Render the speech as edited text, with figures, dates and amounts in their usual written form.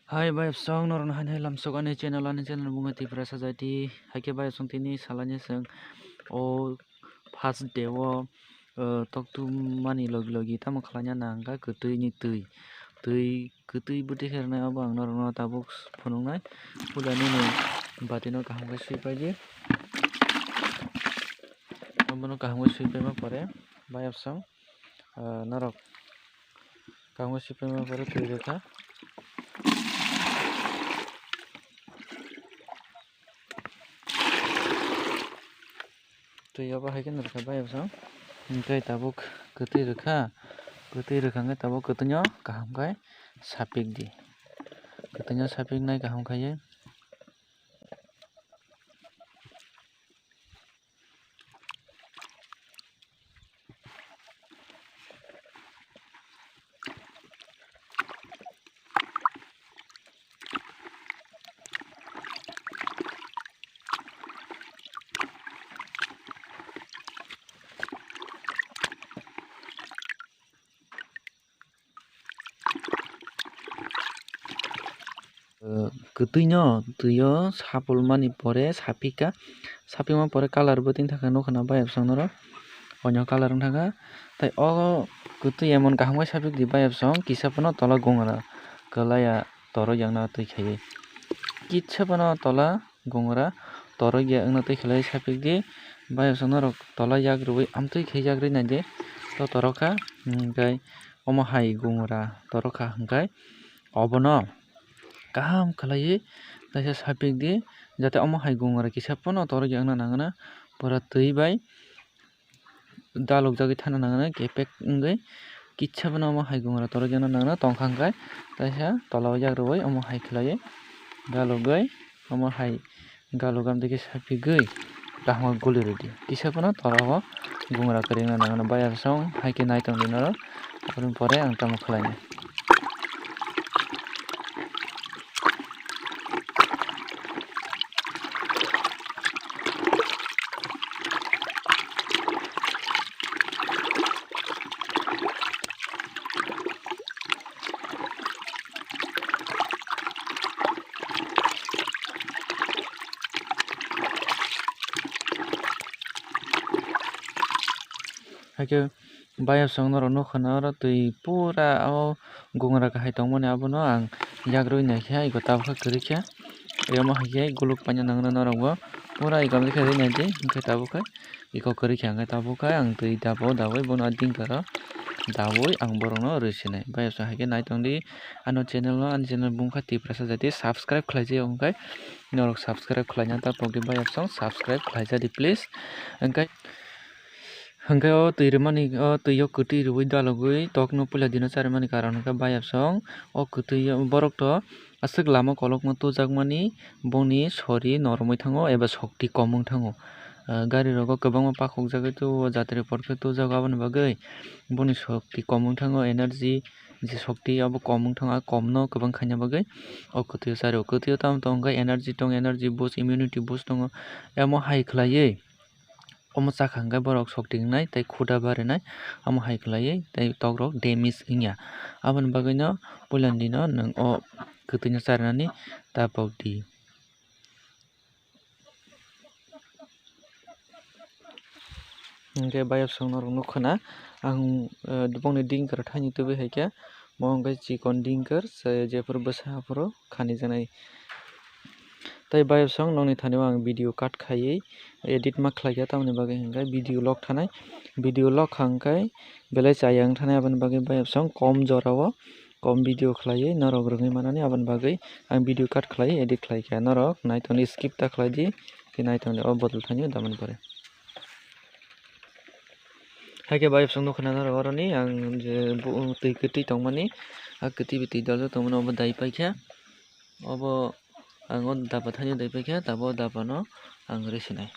Hai bayap song noron han hai lamsok ane channel bunga ti prasa jati haike bayap song tini salanya seng o first day o tok tu mani logi logi tamo khalanya nangka ketui ni tui ketui buti kherna abang noron tabuk phunungnai pudani ni batino kaham kai sui paije ambono kaham kai sui paima pore bayap song norok kaham kai sui paima pore tui rekha tui aba haiken rekha bayap song ingkai tabuk ketui rekha ke tabuk ketunyo kaham kai sapik di ketunyo sapik nai kaham kai ketuinyo tuio sapul mani pore sapika sapima pore colour bo ting thaka nukha na bayap song noro onyo colour wngthaka tei o ketui emon kaham kai sapik di bayap song kisa pono tola gongora kwlaiya torok yakna tui khaiui kitsa pono tola gongora torok yakna tui khaiui sapik di bayap song norok tola yak rwui amtui khaijak rwi naide to torokha hingkai omo hai gongora torokha hingkai obono kaham khlaiui kaisa sapik di jate omo hai gongora kisa pono torok yakna nanguna pura tui bai dalukjagui thana nanguna kepek wngui kitsa pono omo hai gongora torok yakna nanguna tongkha hingkai kaisa tola o yakrwui omo hai khlaiui galugui omo hai galugam digi sapigui kaham o guli rwdi kisa pono tola o gongora kwrwingna nanguna bayap song haike naitongdi noro aboni pore ang tamo khlainai. Haike bayap song norok nukha na oro tui pura o gongora kahai tongmani abono ang yakrwui naikha iko tabukha kwrwui kha omo haike guluk paina nanguna norok bo pura iko amtwui rwui naidi hingke tabukhe iko kwrwui kha hingke tabukhe ang tui dabui bono dingka ro dabui ang borok no rwui sinai bayap song haike naitongdi ano channel no ani channel bungkha tiprasa jati subscribe khlaijak hingkai norok subscribe khlaina tapokdi bayap song subscribe khlaijadi please hingke o tui rwmani o tui o kwtui rwui dalogui tok no puila dino charimani karon hingke bayap song o kwtui borok to aswk lama kolokma tujakmani boni sori noromoi thango eba shokti kom wngthango gari rogo kwbangma pakhukjagui tuo jatri porkhe tujago aboni bagui boni shokti kom wngthango energy je shokti abo kom wngthango kom no kwbang khaina bagui o kwtui o chario kwtui o tamo tongo hingke energy boost immunity boost tongo emo hai khlaiui omo chakha hingke borok shokti wngnai tei khuda barinai omo hai khlaiui tei tok rok damage wngya aboni bagui no puila ni dino nwng o kwtui no charinani tapokdi. Hingke bayap song norok nukha na ang bongni dingkar thainwi tubui haikhe mo hingke chikon dingkar jefuru bwsaforo khanijaknai tei bayap song nongni thani o ang video cut khaiui edit ma khlaikha tamoni bagui hingke video log thanai video log kha hingke belai chaya wngthanai aboni bagui bayap song kom jora o kom video khlaiui norok rwngui manani aboni bagui ang video cut khlaiui edit khlaikha norok naitongdi skip ta khlaidi khe naitongdi o bodol thanio damoni pore. Haike bayap song nukha na norok oroni ang je tui kwtui tongmani kwtui bai tui daljak tongmani obo dai paikha obo ang o daba thaino dai paikha tabo daba no ang rwui sinai.